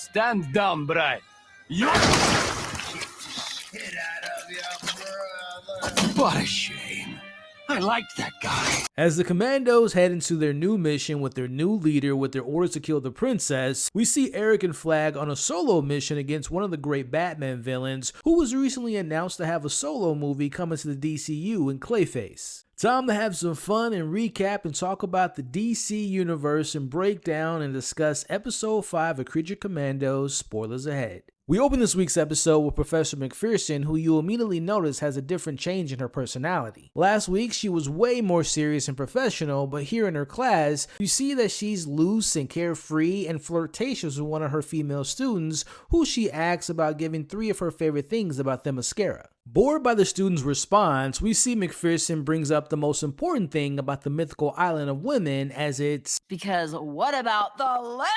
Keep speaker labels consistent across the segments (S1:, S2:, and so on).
S1: Stand down, Bry. You. What a shame. I liked that guy.
S2: As the Commandos head into their new mission with their new leader with their orders to kill the princess, we see Eric and Flag on a solo mission against one of the great Batman villains who was recently announced to have a solo movie coming to the DCU in Clayface. Time to have some fun and recap and talk about the DC universe and break down and discuss episode 5 of Creature Commandos, spoilers ahead. We open this week's episode with Professor McPherson, who you'll immediately notice has a different change in her personality. Last week, she was way more serious and professional, but here in her class, you see that she's loose and carefree and flirtatious with one of her female students, who she asks about giving 3 of her favorite things about Themyscira. Bored by the student's response, we see McPherson brings up the most important thing about the mythical island of women, as it's,
S3: because what about the lesbians?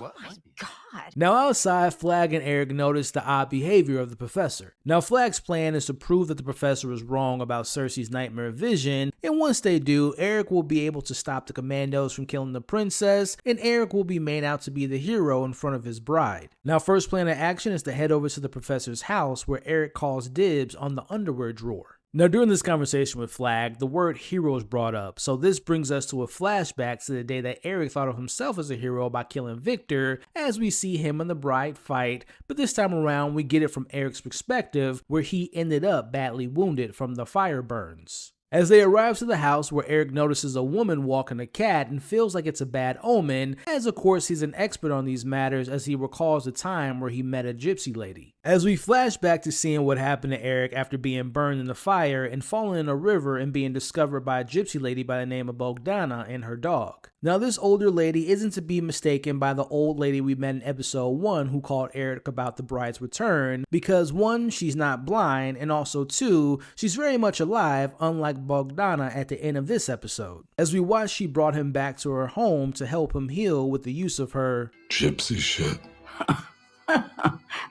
S1: What?
S3: Oh my God.
S2: Now outside, Flag and Eric notice the odd behavior of the professor. Now Flag's plan is to prove that the professor was wrong about Circe's nightmare vision, and once they do, Eric will be able to stop the Commandos from killing the princess, and Eric will be made out to be the hero in front of his bride. Now first plan of action is to head over to the professor's house, where Eric calls dibs on the underwear drawer. Now during this conversation with Flag, the word hero is brought up, so this brings us to a flashback to the day that Eric thought of himself as a hero by killing Victor, as we see him and the bride fight, but this time around we get it from Eric's perspective, where he ended up badly wounded from the fire burns. As they arrive to the house, where Eric notices a woman walking a cat and feels like it's a bad omen, as of course he's an expert on these matters as he recalls the time where he met a gypsy lady. As we flash back to seeing what happened to Eric after being burned in the fire and falling in a river and being discovered by a gypsy lady by the name of Bogdana and her dog. Now this older lady isn't to be mistaken by the old lady we met in episode 1 who called Eric about the bride's return, because 1, she's not blind, and also 2, she's very much alive, unlike Bogdana at the end of this episode. As we watch, she brought him back to her home to help him heal with the use of her
S4: gypsy shit.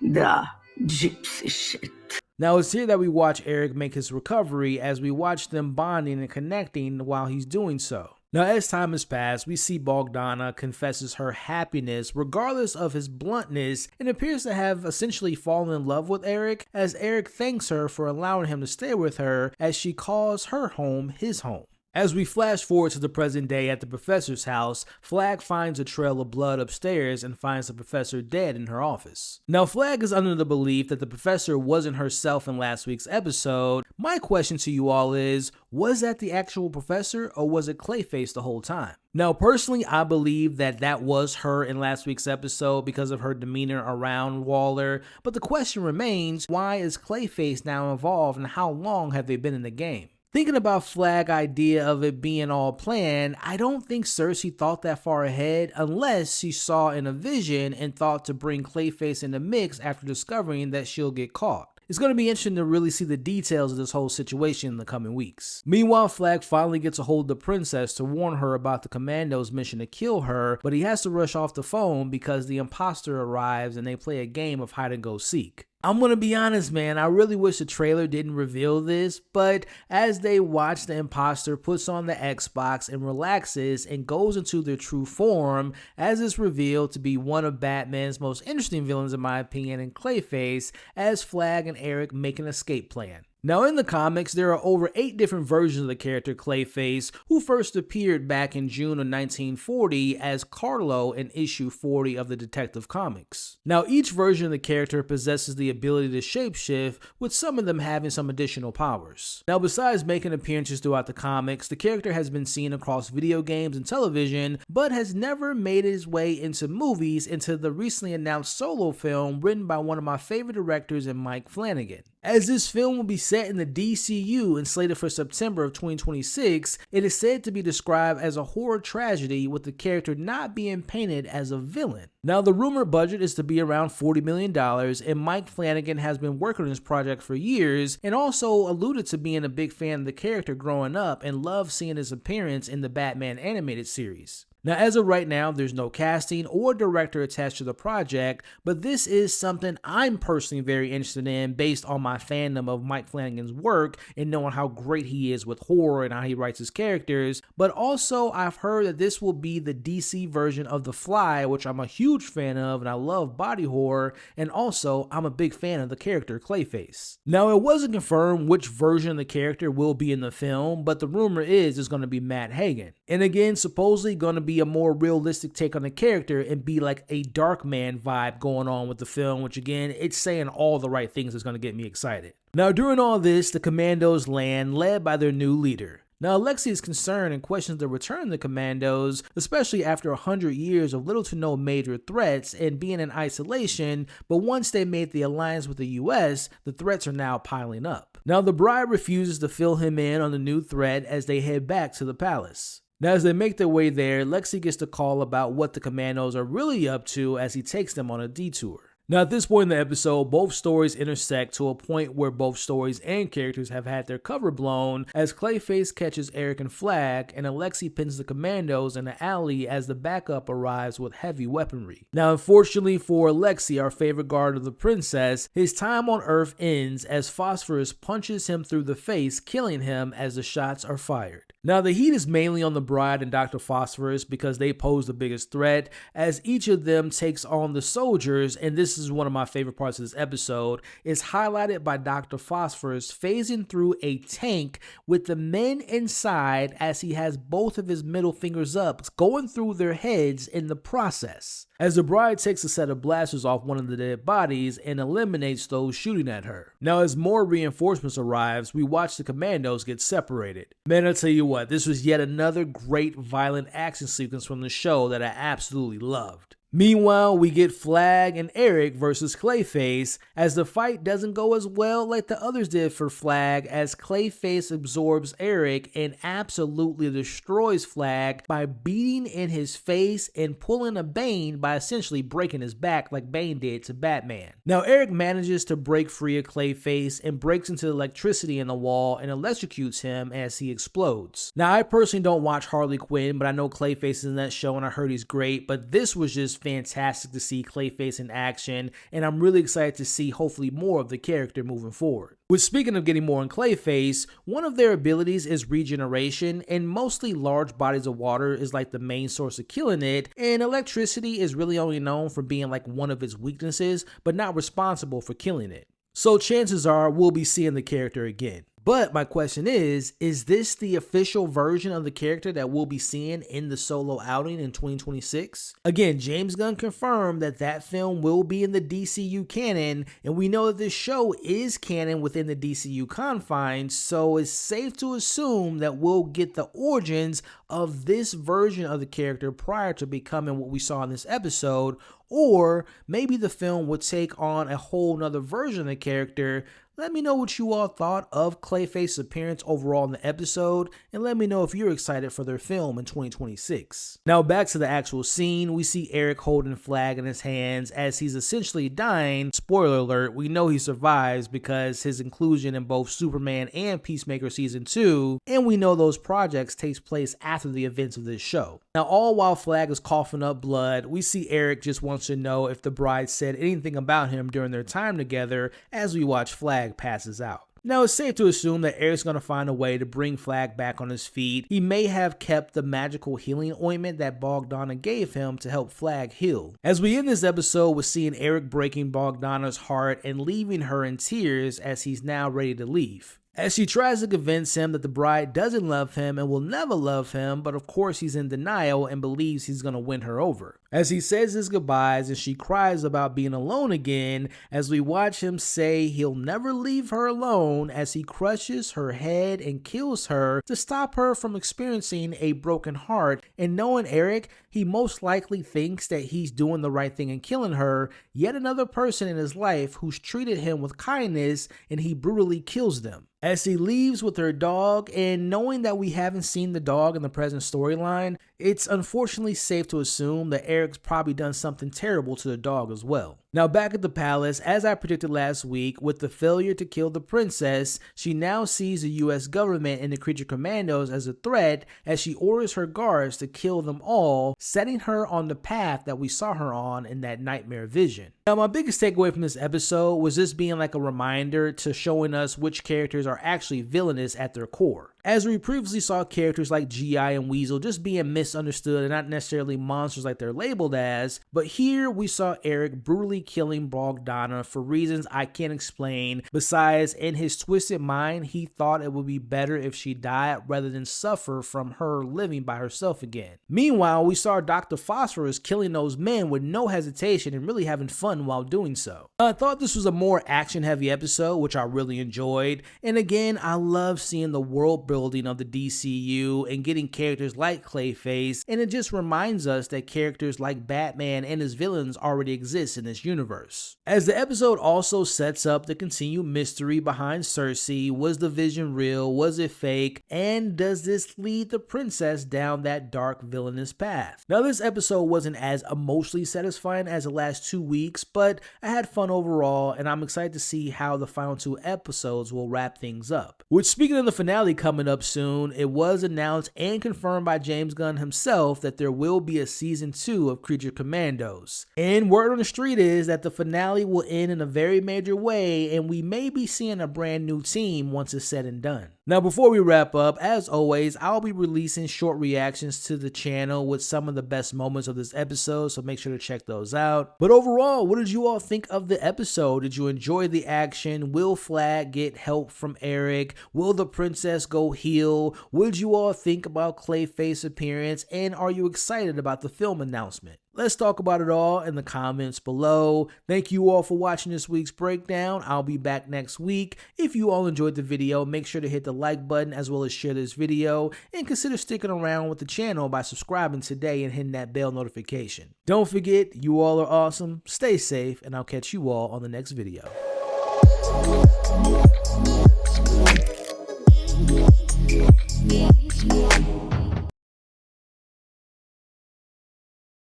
S5: The gypsy shit.
S2: Now it's here that we watch Eric make his recovery, as we watch them bonding and connecting while he's doing so. Now as time has passed, we see Bogdana confesses her happiness regardless of his bluntness, and appears to have essentially fallen in love with Eric, as Eric thanks her for allowing him to stay with her, as she calls her home his home. As we flash forward to the present day at the professor's house, Flag finds a trail of blood upstairs and finds the professor dead in her office. Now Flag is under the belief that the professor wasn't herself in last week's episode. My question to you all is, was that the actual professor, or was it Clayface the whole time? Now personally, I believe that that was her in last week's episode because of her demeanor around Waller, but the question remains, why is Clayface now involved and how long have they been in the game? Thinking about Flag idea of it being all planned, I don't think Circe thought that far ahead, unless she saw in a vision and thought to bring Clayface in the mix after discovering that she'll get caught. It's going to be interesting to really see the details of this whole situation in the coming weeks. Meanwhile, Flag finally gets a hold of the princess to warn her about the Commandos' mission to kill her, but he has to rush off the phone because the imposter arrives and they play a game of hide and go seek. I'm gonna be honest, man, I really wish the trailer didn't reveal this, but as they watch, the imposter puts on the Xbox and relaxes and goes into their true form, as is revealed to be one of Batman's most interesting villains in my opinion, in Clayface, as Flag and Eric make an escape plan. Now in the comics, there are over 8 different versions of the character Clayface, who first appeared back in June of 1940 as Carlo in issue 40 of the Detective Comics. Now each version of the character possesses the ability to shapeshift, with some of them having some additional powers. Now besides making appearances throughout the comics, the character has been seen across video games and television, but has never made its way into movies until the recently announced solo film written by one of my favorite directors in Mike Flanagan. As this film will be set in the DCU and slated for September of 2026, it is said to be described as a horror tragedy, with the character not being painted as a villain. Now the rumored budget is to be around $40 million, and Mike Flanagan has been working on this project for years, and also alluded to being a big fan of the character growing up and loved seeing his appearance in the Batman animated series. Now, as of right now, there's no casting or director attached to the project, but this is something I'm personally very interested in based on my fandom of Mike Flanagan's work and knowing how great he is with horror and how he writes his characters. But also, I've heard that this will be the DC version of The Fly, which I'm a huge fan of, and I love body horror, and also I'm a big fan of the character Clayface. Now, it wasn't confirmed which version of the character will be in the film, but the rumor is it's going to be Matt Hagen. And again, supposedly going to be a more realistic take on the character and be like a Darkman vibe going on with the film, which again, it's saying all the right things that's going to get me excited. Now, during all this, the Commandos land, led by their new leader. Now, Alexei is concerned and questions the return of the Commandos, especially after 100 years of little to no major threats and being in isolation, but once they made the alliance with the US, the threats are now piling up. Now, the bride refuses to fill him in on the new threat as they head back to the palace. Now, as they make their way there, Lexi gets the call about what the Commandos are really up to as he takes them on a detour. Now, at this point in the episode, both stories intersect to a point where both stories and characters have had their cover blown as Clayface catches Eric and Flag, and Alexei pins the Commandos in the alley as the backup arrives with heavy weaponry. Now, unfortunately for Alexei, our favorite guard of the princess, his time on Earth ends as Phosphorus punches him through the face, killing him as the shots are fired. Now, the heat is mainly on the bride and Dr. Phosphorus because they pose the biggest threat, as each of them takes on the soldiers, and this is one of my favorite parts of this episode, is highlighted by Dr. Phosphorus phasing through a tank with the men inside as he has both of his middle fingers up, going through their heads in the process. As the bride takes a set of blasters off one of the dead bodies and eliminates those shooting at her. Now, as more reinforcements arrives, we watch the Commandos get separated. Man, I'll tell you what, this was yet another great violent action sequence from the show that I absolutely loved. Meanwhile, we get Flag and Eric versus Clayface as the fight doesn't go as well like the others did for Flag, as Clayface absorbs Eric and absolutely destroys Flag by beating in his face and pulling a Bane by essentially breaking his back like Bane did to Batman. Now, Eric manages to break free of Clayface and breaks into the electricity in the wall and electrocutes him as he explodes. Now, I personally don't watch Harley Quinn, but I know Clayface is in that show and I heard he's great, but this was just fantastic to see Clayface in action, and I'm really excited to see hopefully more of the character moving forward. Which, speaking of getting more on Clayface, one of their abilities is regeneration, and mostly large bodies of water is like the main source of killing it, and electricity is really only known for being like one of its weaknesses, but not responsible for killing it. So chances are we'll be seeing the character again. But my question is this the official version of the character that we'll be seeing in the solo outing in 2026? Again, James Gunn confirmed that that film will be in the DCU canon, and we know that this show is canon within the DCU confines, so it's safe to assume that we'll get the origins of this version of the character prior to becoming what we saw in this episode, or maybe the film would take on a whole nother version of the character. Let me know what you all thought of Clayface's appearance overall in the episode, and let me know if you're excited for their film in 2026. Now, back to the actual scene, we see Eric holding Flag in his hands as he's essentially dying. Spoiler alert, we know he survives because his inclusion in both Superman and Peacemaker Season 2, and we know those projects takes place after the events of this show. Now, all while Flag is coughing up blood, we see Eric just wants to know if the bride said anything about him during their time together as we watch Flag passes out. Now, it's safe to assume that Eric's going to find a way to bring Flag back on his feet. He may have kept the magical healing ointment that Bogdana gave him to help Flag heal. As we end this episode with seeing Eric breaking Bogdana's heart and leaving her in tears as he's now ready to leave. As she tries to convince him that the bride doesn't love him and will never love him, but of course he's in denial and believes he's going to win her over. As he says his goodbyes and she cries about being alone again, as we watch him say he'll never leave her alone as he crushes her head and kills her to stop her from experiencing a broken heart. And knowing Eric, he most likely thinks that he's doing the right thing and killing her, yet another person in his life who's treated him with kindness, and he brutally kills them. As he leaves with her dog, and knowing that we haven't seen the dog in the present storyline, it's unfortunately safe to assume that Eric's probably done something terrible to the dog as well. Now back at the palace, as I predicted last week, with the failure to kill the princess, she now sees the US government and the creature commandos as a threat as she orders her guards to kill them all, setting her on the path that we saw her on in that nightmare vision. Now my biggest takeaway from this episode was this being like a reminder to showing us which characters are actually villainous at their core. As we previously saw characters like G.I. and Weasel just being misunderstood and not necessarily monsters like they're labeled as, but here we saw Eric brutally killing Bogdana for reasons I can't explain, besides in his twisted mind he thought it would be better if she died rather than suffer from her living by herself again. Meanwhile, we saw Dr. Phosphorus killing those men with no hesitation and really having fun while doing so. I thought this was a more action heavy episode, which I really enjoyed, and again I love seeing the world building of the DCU and getting characters like Clayface, and it just reminds us that characters like Batman and his villains already exist in this universe. As the episode also sets up the continued mystery behind Circe, was the vision real, was it fake, and does this lead the princess down that dark villainous path? Now this episode wasn't as emotionally satisfying as the last 2 weeks, but I had fun overall, and I'm excited to see how the final 2 episodes will wrap things up. Which, speaking of the finale coming up soon, it was announced and confirmed by James Gunn himself that there will be a season 2 of Creature Commandos. And word on the street is that the finale will end in a very major way, and we may be seeing a brand new team once it's said and done. Now before we wrap up, as always, I'll be releasing short reactions to the channel with some of the best moments of this episode, so make sure to check those out. But overall, what did you all think of the episode? Did you enjoy the action? Will Flag get help from Eric? Will the princess go heal? What did you all think about Clayface's appearance? And are you excited about the film announcement? Let's talk about it all in the comments below. Thank you all for watching this week's breakdown. I'll be back next week. If you all enjoyed the video, make sure to hit the like button as well as share this video, and consider sticking around with the channel by subscribing today and hitting that bell notification. Don't forget, you all are awesome, stay safe, and I'll catch you all on the next video.